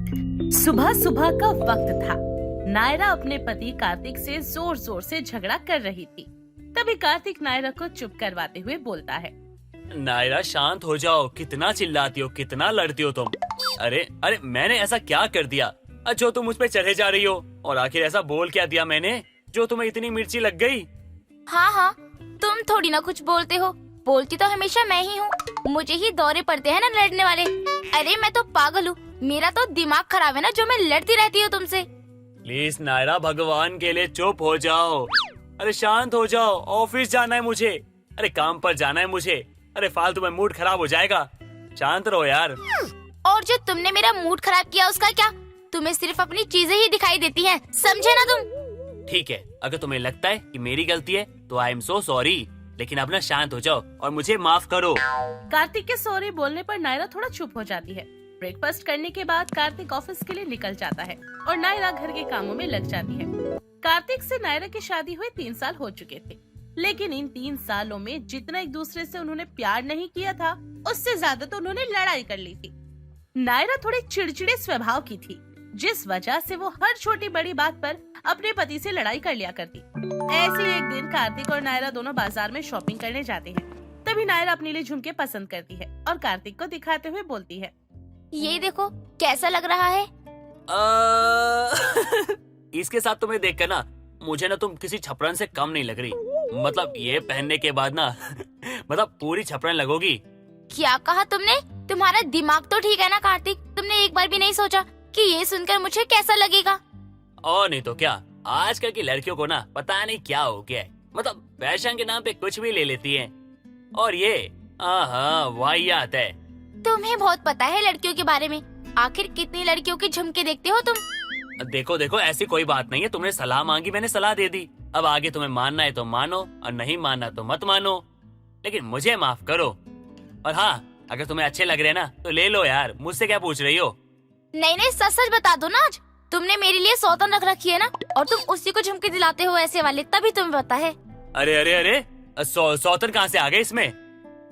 सुबह सुबह का वक्त था। नायरा अपने पति कार्तिक से जोर जोर से झगड़ा कर रही थी। तभी कार्तिक नायरा को चुप करवाते हुए बोलता है, नायरा शांत हो जाओ, कितना चिल्लाती हो, कितना लड़ती हो तुम। अरे अरे मैंने ऐसा क्या कर दिया जो तुम मुझ पे चढ़े जा रही हो? और आखिर ऐसा बोल क्या दिया मैंने जो तुम्हें इतनी मिर्ची लग गई? हाँ हाँ, तुम थोड़ी ना कुछ बोलते हो, बोलती तो हमेशा मैं ही हूँ। मुझे ही दौरे पड़ते हैं ना लड़ने वाले। अरे मैं तो पागल हूँ, मेरा तो दिमाग खराब है ना जो मैं लड़ती रहती हूँ तुमसे। प्लीज नायरा, भगवान के लिए चुप हो जाओ। अरे शांत हो जाओ, ऑफिस जाना है मुझे। अरे काम पर जाना है मुझे। अरे फालतू में मूड खराब हो जाएगा। शांत रहो यार। और जो तुमने मेरा मूड खराब किया उसका क्या? तुम्हें सिर्फ अपनी चीजें ही दिखाई देती हैं, समझे ना तुम? ठीक है, अगर तुम्हें लगता है कि मेरी गलती है तो आई एम सो सॉरी, लेकिन अब ना शांत हो जाओ और मुझे माफ करो। कार्तिक के सॉरी बोलने पर नायरा थोड़ा चुप हो जाती है। ब्रेकफास्ट करने के बाद कार्तिक ऑफिस के लिए निकल जाता है और नायरा घर के कामों में लग जाती है। कार्तिक से नायरा की शादी हुए 3 साल हो चुके थे, लेकिन इन 3 सालों में जितना एक दूसरे से उन्होंने प्यार नहीं किया था, उससे ज्यादा तो उन्होंने लड़ाई कर ली थी। नायरा थोड़ी चिड़चिड़े स्वभाव की थी, जिस वजह से वो हर छोटी बड़ी बात पर अपने पति से लड़ाई कर लिया करती। ऐसे ही एक दिन कार्तिक और नायरा दोनों बाजार में शॉपिंग करने जाते हैं। तभी नायरा अपने लिए झुमके पसंद करती है और कार्तिक को दिखाते हुए बोलती है, ये देखो कैसा लग रहा है। इसके साथ तुम्हें देखकर ना मुझे ना तुम किसी छपरन से कम नहीं लग रही। मतलब ये पहनने के बाद ना मतलब पूरी छपरन लगोगी। क्या कहा तुमने? तुम्हारा दिमाग तो ठीक है ना कार्तिक? तुमने एक बार भी नहीं सोचा कि ये सुनकर मुझे कैसा लगेगा? और नहीं तो क्या, आजकल की लड़कियों को ना पता नहीं क्या हो गया है। मतलब फैशन के नाम पे कुछ भी ले लेती हैं। और ये वाहियात है। तुम्हें बहुत पता है लड़कियों के बारे में। आखिर कितनी लड़कियों के झुमके देखते हो तुम? देखो देखो, ऐसी कोई बात नहीं है। तुमने सलाह मांगी, मैंने सलाह दे दी। अब आगे तुम्हें मानना है तो मानो और नहीं मानना तो मत मानो, लेकिन मुझे माफ करो। और हाँ, अगर तुम्हें अच्छे लग रहे हैं ना तो ले लो यार, मुझसे क्या पूछ रही हो? नहीं नहीं, सच सच बता दो ना। आज तुमने मेरे लिए सौतन रख रखी है ना, और तुम उसी को झुमके दिलाते हो ऐसे वाले, तभी तुम्हें पता है। अरे अरे अरे, सौतन कहाँ से आ गए इसमें?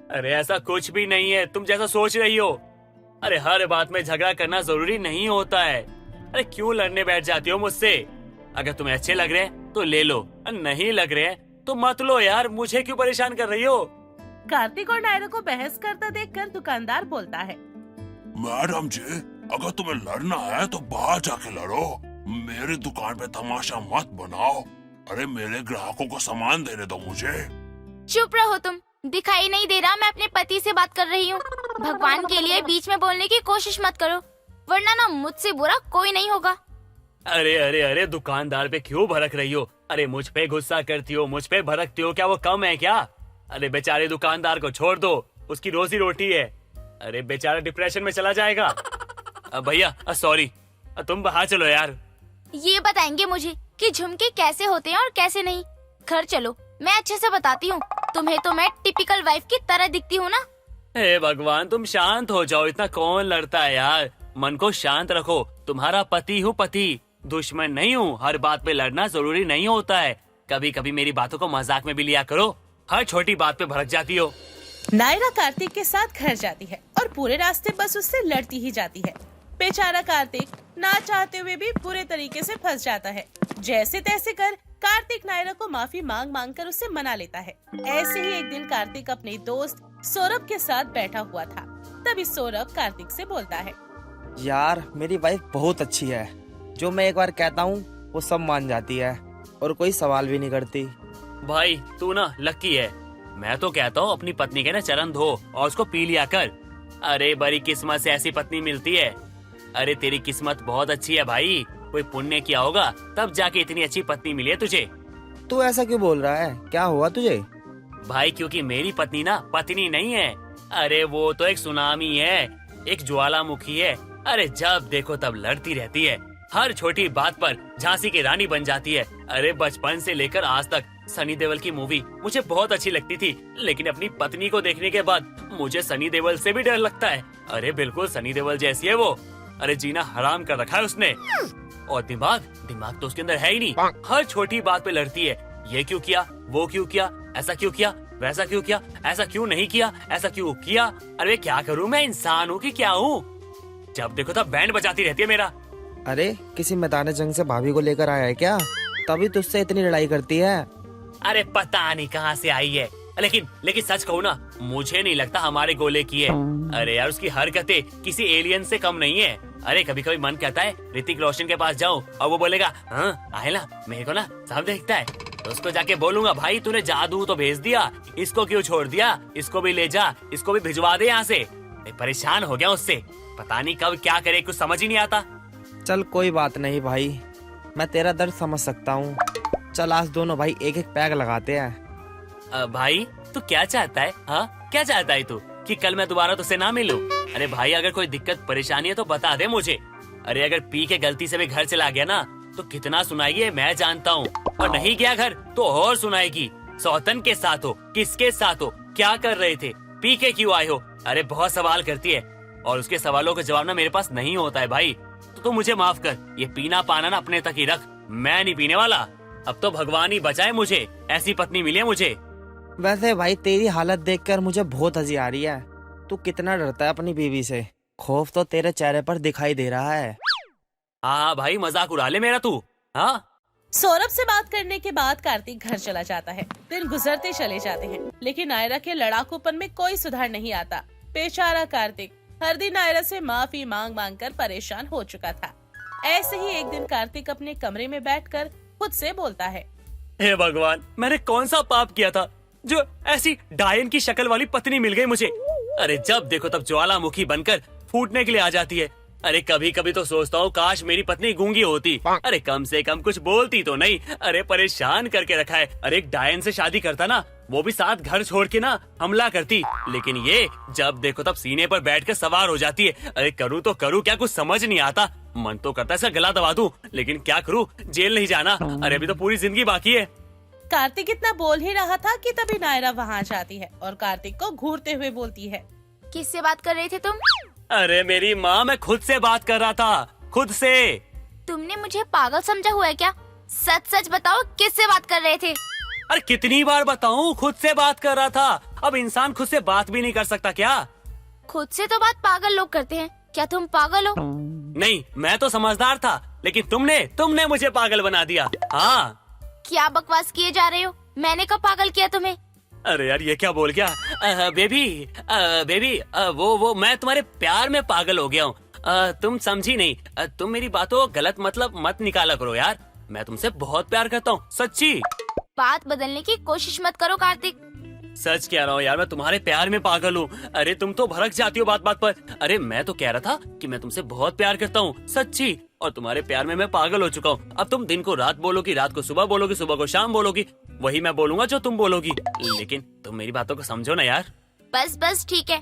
अरे ऐसा कुछ भी नहीं है तुम जैसा सोच रही हो। अरे हर बात में झगड़ा करना जरूरी नहीं होता है। अरे क्यों लड़ने बैठ जाती हो मुझसे? अगर तुम्हें अच्छे लग रहे हैं तो ले लो, नहीं लग रहे हैं तो मत लो यार। मुझे क्यों परेशान कर रही हो? कार्तिक और नायरा को बहस करता देखकर दुकानदार बोलता है, मैडम जी, अगर तुम्हें लड़ना है तो बाहर जाके लड़ो, मेरी दुकान पे तमाशा मत बनाओ। अरे मेरे ग्राहकों को सामान देने दो मुझे। चुप रहो तुम, दिखाई नहीं दे रहा मैं अपने पति से बात कर रही हूँ। भगवान के लिए बीच में बोलने की कोशिश मत करो, वरना ना मुझसे बुरा कोई नहीं होगा। अरे अरे अरे, दुकानदार पे क्यों भड़क रही हो? अरे मुझ पे गुस्सा करती हो, मुझ पे भड़कती हो, क्या वो कम है क्या? अरे बेचारे दुकानदार को छोड़ दो, उसकी रोजी रोटी है। अरे बेचारा डिप्रेशन में चला जाएगा। भैया सॉरी, तुम बाहर चलो यार। ये बताएंगे मुझे कि झुमके कैसे होते हैं और कैसे नहीं? घर चलो, मैं अच्छे से बताती हूँ। तुम्हें तो मैं टिपिकल वाइफ की तरह दिखती हूँ ना। हे भगवान, तुम शांत हो जाओ। इतना कौन लड़ता है यार? मन को शांत रखो। तुम्हारा पति हूँ, पति, दुश्मन नहीं हूँ। हर बात पे लड़ना जरूरी नहीं होता है। कभी कभी मेरी बातों को मजाक में भी लिया करो। हर छोटी बात पे भड़क जाती हो। नायरा कार्तिक के साथ घर जाती है और पूरे रास्ते बस उससे लड़ती ही जाती है। बेचारा कार्तिक ना चाहते हुए भी बुरे तरीके से फंस जाता है। जैसे तैसे कर कार्तिक नायरा को माफी मांग मांग कर उससे मना लेता है। ऐसे ही एक दिन कार्तिक अपने दोस्त सौरभ के साथ बैठा हुआ था। तभी सौरभ कार्तिक से बोलता है, यार मेरी वाइफ बहुत अच्छी है। जो मैं एक बार कहता हूँ वो सब मान जाती है और कोई सवाल भी नहीं करती। भाई तू ना लकी है। मैं तो कहता हूँ अपनी पत्नी के ना चरण धो और उसको पी लिया कर। अरे बड़ी किस्मत से ऐसी पत्नी मिलती है। अरे तेरी किस्मत बहुत अच्छी है भाई, कोई पुण्य किया होगा तब जाके इतनी अच्छी पत्नी मिली है तुझे। तू ऐसा क्यों बोल रहा है? क्या हुआ तुझे? भाई क्योंकि मेरी पत्नी ना पत्नी नहीं है। अरे वो तो एक सुनामी है, एक ज्वालामुखी है। अरे जब देखो तब लड़ती रहती है, हर छोटी बात पर झांसी की रानी बन जाती है। अरे बचपन से लेकर आज तक सनी देओल की मूवी मुझे बहुत अच्छी लगती थी, लेकिन अपनी पत्नी को देखने के बाद मुझे सनी देओल से भी डर लगता है। अरे बिल्कुल सनी देओल जैसी है वो। अरे जीना हराम कर रखा है उसने। और दिमाग तो उसके अंदर है ही नहीं। हर छोटी बात पे लड़ती है। ये क्यों किया, वो क्यों किया, ऐसा क्यों किया, वैसा क्यों किया, ऐसा क्यों नहीं किया, ऐसा क्यों किया। अरे क्या करूँ, मैं इंसान हूँ कि क्या हूँ? जब देखो तब बैंड बजाती रहती है मेरा। अरे किसी मैदान जंग से भाभी को लेकर आया है क्या? तभी तुझसे इतनी लड़ाई करती है। अरे पता नहीं कहाँ से आई है, लेकिन लेकिन सच कहूँ ना, मुझे नहीं लगता हमारे गोले की है। अरे यार उसकी हरकतें किसी एलियन से कम नहीं है। अरे कभी कभी मन कहता है ऋतिक रोशन के पास जाऊं और वो बोलेगा हाँ आयला मेरे को ना सब देखता है, तो उसको जाके बोलूंगा भाई तूने जादू तो भेज दिया, इसको क्यों छोड़ दिया, इसको भी ले जा, इसको भी भिजवा दे यहाँ से। परेशान हो गया उससे, पता नहीं कब क्या करे, कुछ समझ ही नहीं आता। चल कोई बात नहीं भाई, मैं तेरा दर्द समझ सकता हूँ। चल आज दोनों भाई एक एक पैग लगाते हैं। भाई तू क्या चाहता है? हाँ क्या चाहता है तू कि कल मैं दोबारा तुझसे ना मिलूं? अरे भाई अगर कोई दिक्कत परेशानी है तो बता दे मुझे। अरे अगर पी के गलती से भी घर चला गया ना तो कितना सुनाएगी मैं जानता हूँ, और नहीं गया घर तो और सुनाएगी। सौतन के साथ हो, किसके साथ हो, क्या कर रहे थे, पी के क्यों आए हो? अरे बहुत सवाल करती है और उसके सवालों का जवाब ना मेरे पास नहीं होता है भाई। तो तू मुझे माफ कर, ये पीना पाना ना अपने तक ही रख, मैं नहीं पीने वाला। अब तो भगवान ही बचाए मुझे, ऐसी पत्नी मिली है मुझे। वैसे भाई तेरी हालत देखकर मुझे बहुत हंसी आ रही है। तू कितना डरता है अपनी बीवी से, खौफ तो तेरे चेहरे पर दिखाई दे रहा है। हाँ भाई मजाक उड़ा ले मेरा तू। हाँ सौरभ से बात करने के बाद कार्तिक घर चला जाता है। दिन गुजरते चले जाते हैं, लेकिन नायरा के लड़ाकूपन में कोई सुधार नहीं आता। बेचारा कार्तिक हर दिन नायरा से माफी मांग मांग कर परेशान हो चुका था। ऐसे ही एक दिन कार्तिक अपने कमरे में बैठकर खुद से बोलता है, हे भगवान मैंने कौन सा पाप किया था जो ऐसी डायन की शक्ल वाली पत्नी मिल गई मुझे। अरे जब देखो तब ज्वालामुखी बनकर फूटने के लिए आ जाती है। अरे कभी कभी तो सोचता हूँ काश मेरी पत्नी गूंगी होती, अरे कम से कम कुछ बोलती तो नहीं। अरे परेशान करके रखा है। अरे एक डायन से शादी करता ना, वो भी साथ घर छोड़ के ना हमला करती, लेकिन ये जब देखो तब सीने पर बैठ कर सवार हो जाती है। अरे करूँ तो करूँ क्या, कुछ समझ नहीं आता। मन तो करता है इसका गला दबा दूं, लेकिन क्या करूँ, जेल नहीं जाना। अरे अभी तो पूरी जिंदगी बाकी है। कार्तिक इतना बोल ही रहा था कि तभी नायरा वहाँ जाती है और कार्तिक को घूरते हुए बोलती है, किससे बात कर रहे थे तुम? अरे मेरी माँ, मैं खुद से बात कर रहा था, खुद से। तुमने मुझे पागल समझा हुआ है क्या? सच सच बताओ किससे बात कर रहे थे? अरे कितनी बार बताऊं, खुद से बात कर रहा था। अब इंसान खुद से बात भी नहीं कर सकता क्या? खुद से तो बात पागल लोग करते हैं, क्या तुम पागल हो? नहीं, मैं तो समझदार था, लेकिन तुमने मुझे पागल बना दिया। हाँ क्या बकवास किए जा रहे हो? मैंने कब पागल किया तुम्हें? अरे यार ये क्या बोल गया? बेबी वो मैं तुम्हारे प्यार में पागल हो गया हूँ। तुम समझी नहीं। तुम मेरी बातों को गलत मतलब मत निकाला करो यार। मैं तुमसे बहुत प्यार करता हूँ, सच्ची। बात बदलने की कोशिश मत करो कार्तिक। सच कह रहा हूँ यार, मैं तुम्हारे प्यार में पागल हूँ। अरे तुम तो भड़क जाती हो बात बात पर। अरे मैं तो कह रहा था कि मैं तुमसे बहुत प्यार करता हूँ, सच्ची, और तुम्हारे प्यार में मैं पागल हो चुका हूँ। अब तुम दिन को रात बोलोगी, रात को सुबह बोलोगी, सुबह को शाम बोलोगी, वही मैं बोलूंगा जो तुम बोलोगी। लेकिन तुम मेरी बातों को समझो ना यार। बस बस ठीक है।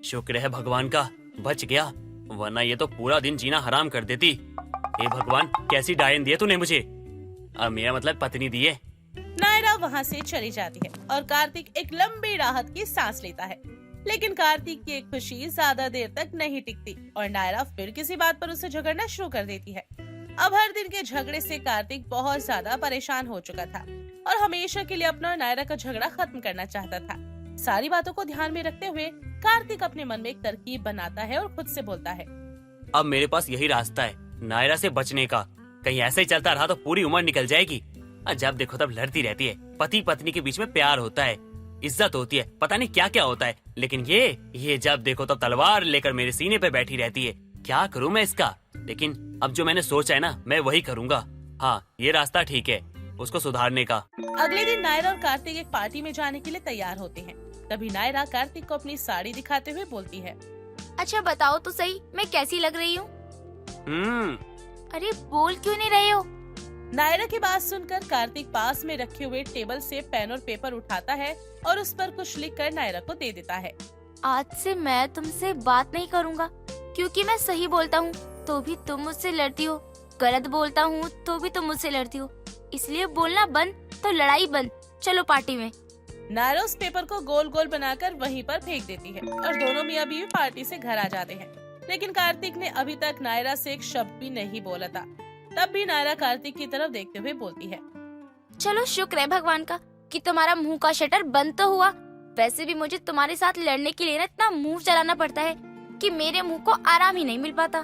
शुक्र है भगवान का, बच गया, वरना ये तो पूरा दिन जीना हराम कर देती। हे भगवान, कैसी डायन दी है तूने मुझे, अब मेरा मतलब पत्नी दी है। नायरा वहाँ से चली जाती है और कार्तिक एक लंबी राहत की सांस लेता है। लेकिन कार्तिक की एक खुशी ज्यादा देर तक नहीं टिकती और नायरा फिर किसी बात पर उससे झगड़ना शुरू कर देती है। अब हर दिन के झगड़े से कार्तिक बहुत ज्यादा परेशान हो चुका था और हमेशा के लिए अपना और नायरा का झगड़ा खत्म करना चाहता था। सारी बातों को ध्यान में रखते हुए कार्तिक अपने मन में एक तरकीब बनाता है और खुद से बोलता है, अब मेरे पास यही रास्ता है नायरा से बचने का। कहीं ऐसे ही चलता रहा तो पूरी उम्र निकल जाएगी। जब देखो तब लड़ती रहती है। पति पत्नी के बीच में प्यार होता है, इज्जत होती है, पता नहीं क्या क्या होता है, लेकिन ये जब देखो तब तलवार लेकर मेरे सीने पे बैठी रहती है। क्या करूं मैं इसका? लेकिन अब जो मैंने सोचा है ना, मैं वही करूंगा। हाँ ये रास्ता ठीक है उसको सुधारने का। अगले दिन नायरा और कार्तिक एक पार्टी में जाने के लिए तैयार होते हैं। तभी नायरा कार्तिक को अपनी साड़ी दिखाते हुए बोलती है, अच्छा बताओ तो सही, मैं कैसी लग रही हूँ? अरे बोल क्यों नहीं रहे हो? नायरा की बात सुनकर कार्तिक पास में रखे हुए टेबल से पेन और पेपर उठाता है और उस पर कुछ लिखकर नायरा को दे देता है। आज से मैं तुमसे बात नहीं करूँगा, क्योंकि मैं सही बोलता हूँ तो भी तुम मुझसे लड़ती हो, गलत बोलता हूँ तो भी तुम मुझसे लड़ती हो, इसलिए बोलना बंद तो लड़ाई बंद। चलो पार्टी में। नायरा उस पेपर को गोल गोल बनाकर वहीं पर फेंक देती है और दोनों मियां बीवी पार्टी से घर आ जाते हैं। लेकिन कार्तिक ने अभी तक नायरा से एक शब्द भी नहीं बोला था। तब भी नायरा कार्तिक की तरफ देखते हुए बोलती है, चलो शुक्र है भगवान का कि तुम्हारा मुंह का शटर बंद तो हुआ। वैसे भी मुझे तुम्हारे साथ लड़ने के लिए ना इतना मुंह चलाना पड़ता है क्योंकि मेरे मुंह को आराम ही नहीं मिल पाता।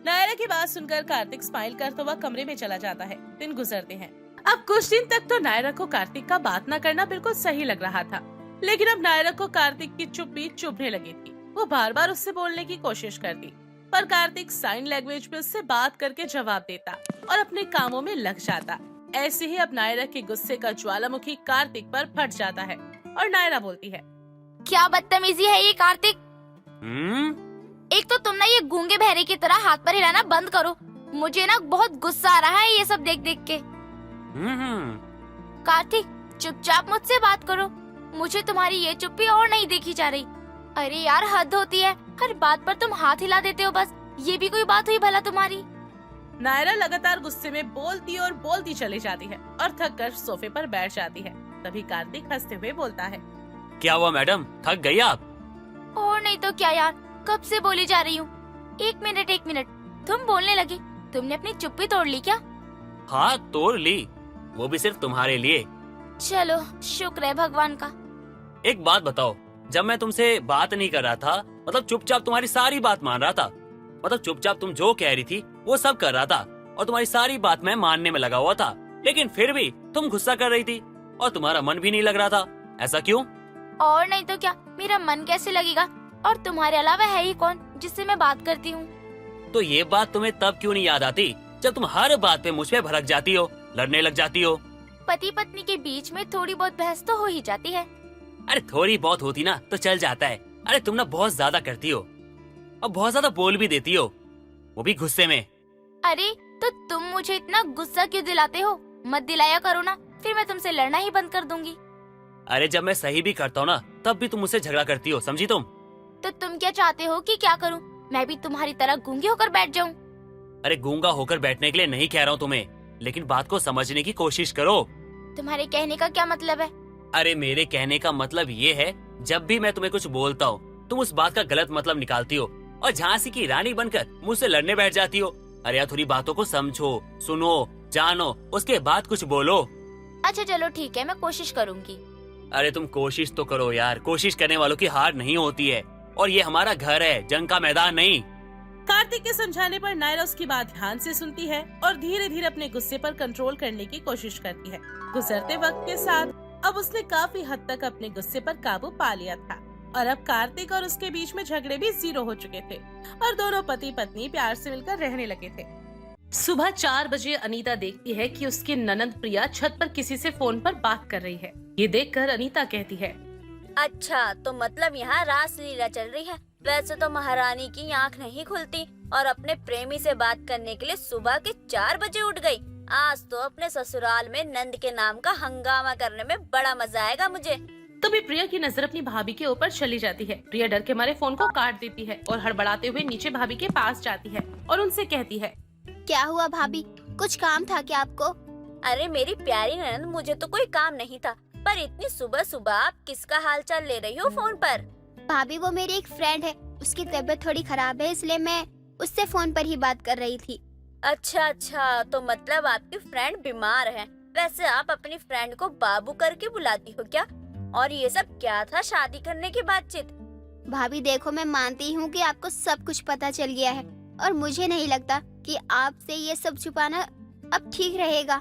नायरा की बात सुनकर कार्तिक स्माइल करता हुआ कमरे में चला जाता है। दिन गुजरते हैं। अब कुछ दिन तक तो नायरा को कार्तिक का बात न करना बिल्कुल सही लग रहा था, लेकिन अब नायरा को कार्तिक की चुप्पी चुभने लगी थी। वो बार बार उससे बोलने की कोशिश करती, पर कार्तिक साइन लैंग्वेज में उससे बात करके जवाब देता और अपने कामों में लग जाता। ऐसे ही अब नायरा के गुस्से का ज्वालामुखी कार्तिक पर फट जाता है और नायरा बोलती है, क्या बदतमीजी है ये कार्तिक। एक तो तुम ना ये गूंगे बहरे की तरह हाथ पर हिलाना बंद करो। मुझे ना बहुत गुस्सा आ रहा है ये सब देख देख के। कार्तिक चुपचाप मुझसे बात करो, मुझे तुम्हारी ये चुप्पी और नहीं देखी जा रही। अरे यार हद होती है, हर बात पर तुम हाथ हिला देते हो बस। ये भी कोई बात हुई भला तुम्हारी। नायरा लगातार गुस्से में बोलती और बोलती चली जाती है और थक कर सोफे पर बैठ जाती है। तभी कार्तिक हंसते हुए बोलता है, क्या हुआ मैडम, थक गई आप? और नहीं तो क्या यार, कब से बोली जा रही हूँ। एक मिनट, तुम बोलने लगी। तुमने अपनी चुप्पी तोड़ ली क्या? हाँ तोड़ ली, वो भी सिर्फ तुम्हारे लिए। चलो शुक्र है भगवान का। एक बात बताओ, जब मैं तुमसे बात नहीं कर रहा था, मतलब चुपचाप तुम्हारी सारी बात मान रहा था, मतलब चुपचाप तुम जो कह रही थी वो सब कर रहा था और तुम्हारी सारी बात मैं मानने में लगा हुआ था, लेकिन फिर भी तुम गुस्सा कर रही थी और तुम्हारा मन भी नहीं लग रहा था। ऐसा क्यों? और नहीं तो क्या, मेरा मन कैसे लगेगा? और तुम्हारे अलावा है ही कौन जिससे मैं बात करती हूँ? तो ये बात तुम्हें तब क्यों नहीं याद आती जब तुम हर बात पे मुझ पे भड़क जाती हो, लड़ने लग जाती हो? पति पत्नी के बीच में थोड़ी बहुत बहस तो हो ही जाती है। अरे थोड़ी बहुत होती ना तो चल जाता है। अरे तुम ना बहुत ज्यादा करती हो और बहुत ज्यादा बोल भी देती हो, वो भी गुस्से में। अरे तो तुम मुझे इतना गुस्सा क्यों दिलाते हो? मत दिलाया करो ना, फिर मैं तुमसे लड़ना ही बंद कर दूंगी। अरे जब मैं सही भी करता हूँ ना तब भी तुम मुझसे झगड़ा करती हो, समझी तुम? तो तुम क्या चाहते हो कि क्या करूं? मैं भी तुम्हारी तरह गूंगी होकर बैठ जाऊं? अरे गूंगा होकर बैठने के लिए नहीं कह रहा हूँ तुम्हें, लेकिन बात को समझने की कोशिश करो। तुम्हारे कहने का क्या मतलब है? अरे मेरे कहने का मतलब ये है, जब भी मैं तुम्हें कुछ बोलता हूँ तुम उस बात का गलत मतलब निकालती हो और झांसी की रानी बनकर मुझसे लड़ने बैठ जाती हो। अरे यार थोड़ी बातों को समझो, सुनो, जानो, उसके बाद कुछ बोलो। अच्छा चलो ठीक है, मैं कोशिश करूंगी। अरे तुम कोशिश तो करो यार, कोशिश करने वालों की हार नहीं होती है और ये हमारा घर है, जंग का मैदान नहीं। कार्तिक के समझाने पर नायरा उसकी बात ध्यान से सुनती है और धीरे धीरे अपने गुस्से पर कंट्रोल करने की कोशिश करती है। गुजरते वक्त के साथ अब उसने काफी हद तक अपने गुस्से पर काबू पा लिया था और अब कार्तिक और उसके बीच में झगड़े भी जीरो हो चुके थे और दोनों पति पत्नी प्यार से मिलकर रहने लगे थे। सुबह 4 बजे अनीता देखती है कि उसकी ननंद प्रिया छत पर किसी से फोन पर बात कर रही है। ये देखकर अनीता कहती है, अच्छा तो मतलब यहाँ रासलीला चल रही है। वैसे तो महारानी की आँख नहीं खुलती और अपने प्रेमी से बात करने के लिए सुबह के 4 बजे उठ गई। आज तो अपने ससुराल में नंद के नाम का हंगामा करने में बड़ा मजा आएगा मुझे। तभी प्रिया की नजर अपनी भाभी के ऊपर चली जाती है। प्रिया डर के मारे फोन को काट देती है और हड़बड़ाते हुए नीचे भाभी के पास जाती है और उनसे कहती है, क्या हुआ भाभी, कुछ काम था क्या आपको? अरे मेरी प्यारी ननद, मुझे तो कोई काम नहीं था, पर इतनी सुबह सुबह आप किसका हालचाल ले रही हो फोन पर? भाभी वो मेरी एक फ्रेंड है, उसकी तबीयत थोड़ी खराब है, इसलिए मैं उससे फोन पर ही बात कर रही थी। अच्छा, तो मतलब आपकी फ्रेंड बीमार है। वैसे आप अपनी फ्रेंड को बाबू करके बुलाती हो क्या? और ये सब क्या था शादी करने की बातचीत? भाभी देखो, मैं मानती हूँ कि आपको सब कुछ पता चल गया है और मुझे नहीं लगता कि आपसे ये सब छुपाना अब ठीक रहेगा।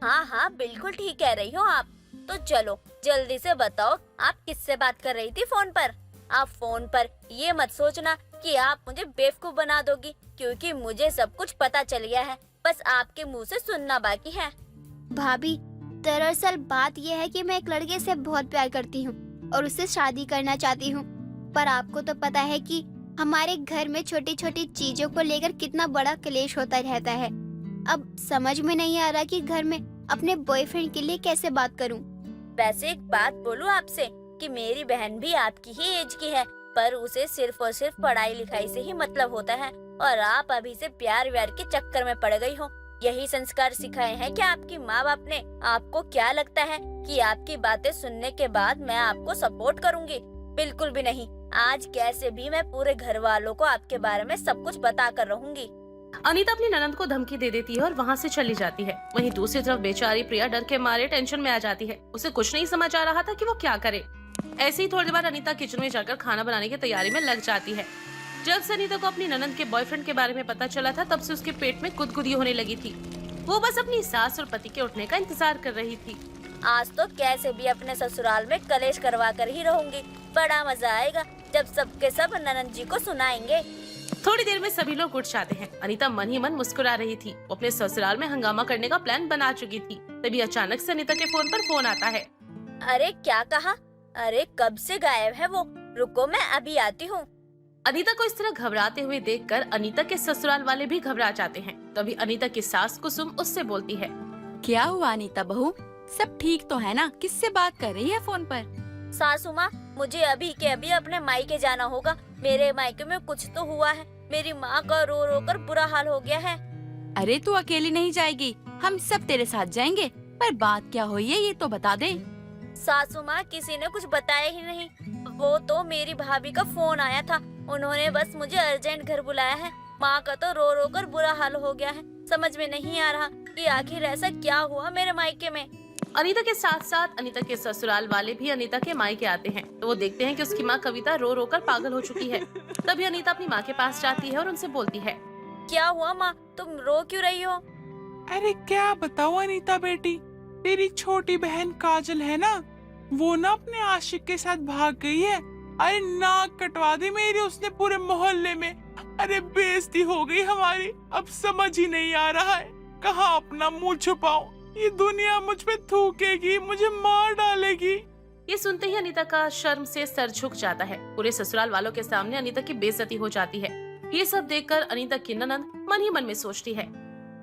हाँ बिल्कुल ठीक कह रही हो आप। तो चलो जल्दी से बताओ, आप किससे बात कर रही थी फोन पर? आप फोन पर ये मत सोचना कि आप मुझे बेवकूफ बना दोगी, क्योंकि मुझे सब कुछ पता चल गया है, बस आपके मुंह से सुनना बाकी है। भाभी दरअसल बात यह है कि मैं एक लड़के से बहुत प्यार करती हूँ और उससे शादी करना चाहती हूँ, पर आपको तो पता है कि हमारे घर में छोटी छोटी चीजों को लेकर कितना बड़ा क्लेश होता रहता है। अब समझ में नहीं आ रहा कि घर में अपने बॉयफ्रेंड के लिए कैसे बात करूँ। वैसे एक बात बोलूं आपसे कि मेरी बहन भी आपकी ही एज की है, पर उसे सिर्फ और सिर्फ पढ़ाई लिखाई से ही मतलब होता है और आप अभी से प्यार व्यार के चक्कर में पड़ गई हो। यही संस्कार सिखाए हैं क्या आपकी माँ बाप ने? आपको क्या लगता है कि आपकी बातें सुनने के बाद मैं आपको सपोर्ट करूंगी? बिल्कुल भी नहीं। आज कैसे भी मैं पूरे घर वालों को आपके बारे में सब कुछ बता कर रहूंगी। अनीता अपनी ननंद को धमकी दे देती है और वहाँ से चली जाती है। वहीं दूसरी तरफ बेचारी प्रिया डर के मारे टेंशन में आ जाती है। उसे कुछ नहीं समझ आ रहा था कि वो क्या करे। ऐसे ही थोड़ी देर बाद अनीता किचन में जाकर खाना बनाने की तैयारी में लग जाती है। जब से अनीता को अपनी ननद के बॉयफ्रेंड के बारे में पता चला था, तब से उसके पेट में गुदगुदी होने लगी थी। वो बस अपनी सास और पति के उठने का इंतजार कर रही थी। आज तो कैसे भी अपने ससुराल में कलेश करवा कर ही रहूंगी। बड़ा मजा आएगा जब सबके सब ननद जी को सुनाएंगे। थोड़ी देर में सभी लोग उठ जाते हैं। अनीता मन ही मन मुस्कुरा रही थी। वो अपने ससुराल में हंगामा करने का प्लान बना चुकी थी। तभी अचानक से अनीता के फोन पर फोन आता है। अरे क्या कहा? अरे कब से गायब है वो? रुको मैं अभी आती हूँ। अनीता को इस तरह घबराते हुए देखकर अनीता के ससुराल वाले भी घबरा जाते हैं। तभी अनीता की सास कुसुम उससे बोलती है। क्या हुआ अनीता बहू, सब ठीक तो है ना? किससे बात कर रही है फोन पर? सासू माँ, मुझे अभी के अभी अपने मायके जाना होगा। मेरे मायके में कुछ तो हुआ है। मेरी माँ का रो रो कर बुरा हाल हो गया है। अरे तू अकेली नहीं जाएगी, हम सब तेरे साथ जाएंगे। पर बात क्या हुई है ये तो बता दे। सासू माँ, किसी ने कुछ बताया ही नहीं। वो तो मेरी भाभी का फोन आया था। उन्होंने बस मुझे अर्जेंट घर बुलाया है। माँ का तो रो रो कर बुरा हाल हो गया है। समझ में नहीं आ रहा कि आखिर ऐसा क्या हुआ मेरे मायके में। अनीता के साथ साथ अनीता के ससुराल वाले भी अनीता के मायके आते हैं। तो वो देखते हैं कि उसकी माँ कविता रो रो कर पागल हो चुकी है। तभी अनीता अपनी माँ के पास जाती है और उनसे बोलती है। क्या हुआ माँ, तुम रो क्यों रही हो? अरे क्या बताओ अनीता बेटी, तेरी छोटी बहन काजल है ना, वो ना अपने आशिक के साथ भाग गई है। अरे नाक कटवा दी मेरी उसने पूरे मोहल्ले में। अरे बेइज्जती हो गई हमारी। अब समझ ही नहीं आ रहा है कहाँ अपना मुंह छुपाऊं। ये दुनिया मुझ पे थूकेगी, मुझे मार डालेगी। ये सुनते ही अनीता का शर्म से सर झुक जाता है। पूरे ससुराल वालों के सामने अनीता की बेइज्जती हो जाती है। ये सब देखकर अनीता की ननद मन ही मन में सोचती है।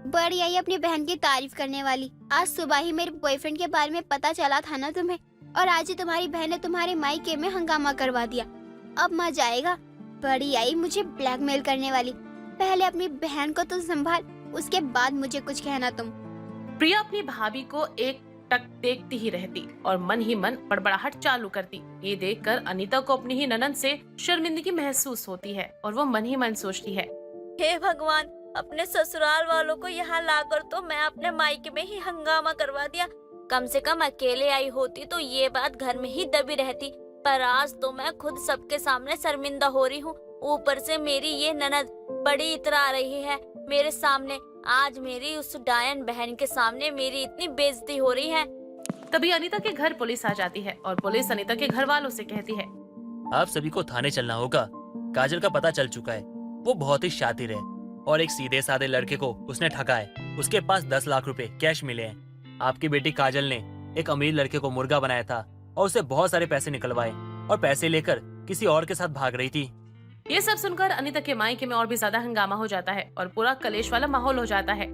बड़ी आई अपनी बहन की तारीफ करने वाली। आज सुबह ही मेरे बॉयफ्रेंड के बारे में पता चला था ना तुम्हें, और आज ही तुम्हारी बहन ने तुम्हारे मायके में हंगामा करवा दिया। अब मजा आएगा। बड़ी आई मुझे ब्लैकमेल करने वाली। पहले अपनी बहन को तो संभाल, उसके बाद मुझे कुछ कहना तुम। प्रिया अपनी भाभी को एक टक देखती ही रहती और मन ही मन बड़बड़ाहट चालू करती। ये देखकर अनीता को अपनी ही ननद से शर्मिंदगी महसूस होती है और वो मन ही मन सोचती है। हे भगवान, अपने ससुराल वालों को यहाँ लाकर तो मैं अपने मायके में ही हंगामा करवा दिया। कम से कम अकेले आई होती तो ये बात घर में ही दबी रहती। पर आज तो मैं खुद सबके सामने शर्मिंदा हो रही हूँ। ऊपर से मेरी ये ननद बड़ी इतरा रही है मेरे सामने। आज मेरी उस डायन बहन के सामने मेरी इतनी बेइज्जती हो रही है। तभी अनीता के घर पुलिस आ जाती है और पुलिस अनीता के घर वालों से कहती है। आप सभी को थाने चलना होगा। काजल का पता चल चुका है। वो बहुत ही शातिर है और एक सीधे साधे लड़के को उसने ठगा है। उसके पास 10 लाख रुपए कैश मिले हैं। आपकी बेटी काजल ने एक अमीर लड़के को मुर्गा बनाया था और उसे बहुत सारे पैसे निकलवाए और पैसे लेकर किसी और के साथ भाग रही थी। ये सब सुनकर अनीता के मायके में और भी ज्यादा हंगामा हो जाता है और पूरा कलेश वाला माहौल हो जाता है।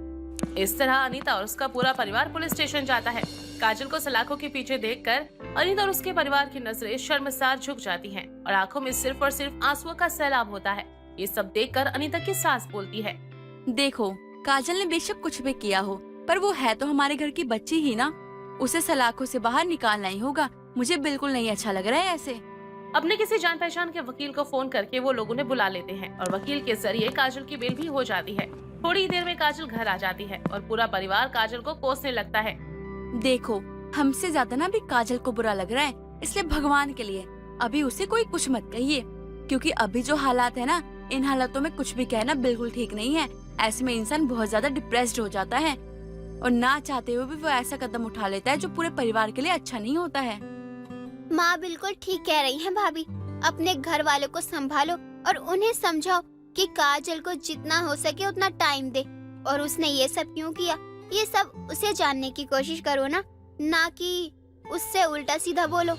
इस तरह अनीता और उसका पूरा परिवार पुलिस स्टेशन जाता है। काजल को सलाखों के पीछे देखकर अनीता और उसके परिवार की नजरें शर्मसार झुक जाती हैं और आंखों में सिर्फ और सिर्फ आंसुओं का सैलाब होता है। ये सब देखकर अनीता की सास बोलती है। देखो, काजल ने बेशक कुछ भी किया हो, पर वो है तो हमारे घर की बच्ची ही ना। उसे सलाखों से बाहर निकालना ही होगा। मुझे बिल्कुल नहीं अच्छा लग रहा है ऐसे। अपने किसी जान पहचान के वकील को फोन करके वो लोग उन्हें बुला लेते हैं और वकील के जरिए काजल की बेल भी हो जाती है। थोड़ी देर में काजल घर आ जाती है और पूरा परिवार काजल को कोसने लगता है। देखो, हमसे ज्यादा ना भी काजल को बुरा लग रहा है, इसलिए भगवान के लिए अभी उसे कोई कुछ मत कहिए, क्योंकि अभी जो हालात है ना, इन हालातों में कुछ भी कहना बिल्कुल ठीक नहीं है। ऐसे में इंसान बहुत ज्यादा डिप्रेस्ड हो जाता है और ना चाहते हुए भी वो ऐसा कदम उठा लेता है जो पूरे परिवार के लिए अच्छा नहीं होता है। माँ बिल्कुल ठीक कह रही हैं भाभी। अपने घर वालों को संभालो और उन्हें समझाओ कि काजल को जितना हो सके उतना टाइम दे। और उसने ये सब क्यों किया, ये सब उसे जानने की कोशिश करो ना कि उससे उल्टा सीधा बोलो।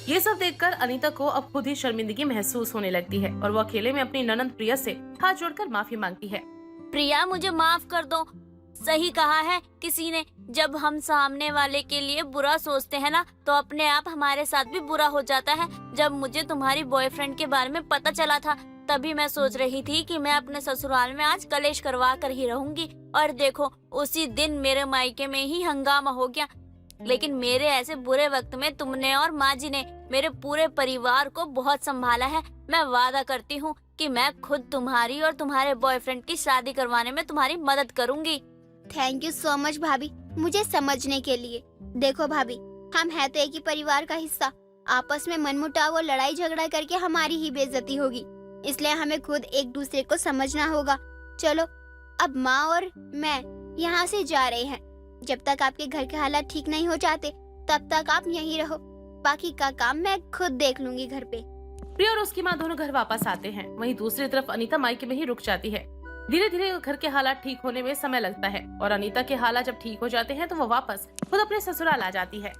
ये सब देखकर अनीता को अब खुद ही शर्मिंदगी महसूस होने लगती है और वो अकेले में अपनी ननद प्रिया से हाथ जोड़कर माफी मांगती है। प्रिया, मुझे माफ कर दो। सही कहा है किसी ने, जब हम सामने वाले के लिए बुरा सोचते हैं ना, तो अपने आप हमारे साथ भी बुरा हो जाता है। जब मुझे तुम्हारी बॉयफ्रेंड के बारे में पता चला था, तभी मैं सोच रही थी कि मैं अपने ससुराल में आज कलेश करवा कर ही रहूंगी। और देखो, उसी दिन मेरे मायके में ही हंगामा हो गया। लेकिन मेरे ऐसे बुरे वक्त में तुमने और माँ जी ने मेरे पूरे परिवार को बहुत संभाला है। मैं वादा करती हूँ कि मैं खुद तुम्हारी और तुम्हारे बॉयफ्रेंड की शादी करवाने में तुम्हारी मदद करूंगी। थैंक यू सो मच भाभी, मुझे समझने के लिए। देखो भाभी, हम हैं तो एक ही परिवार का हिस्सा। आपस में मनमुटाव और लड़ाई झगड़ा करके हमारी ही बेइज्जती होगी। इसलिए हमें खुद एक दूसरे को समझना होगा। चलो अब माँ और मैं यहाँ से जा रहे हैं। जब तक आपके घर के हालात ठीक नहीं हो जाते तब तक आप यहीं रहो। बाकी का काम मैं खुद देख लूंगी घर पे। प्रिया और उसकी माँ दोनों घर वापस आते हैं। वहीं दूसरी तरफ अनीता मायके में ही रुक जाती है। धीरे धीरे घर के हालात ठीक होने में समय लगता है और अनीता के हालात जब ठीक हो जाते हैं तो वो वापस खुद अपने ससुराल आ जाती है।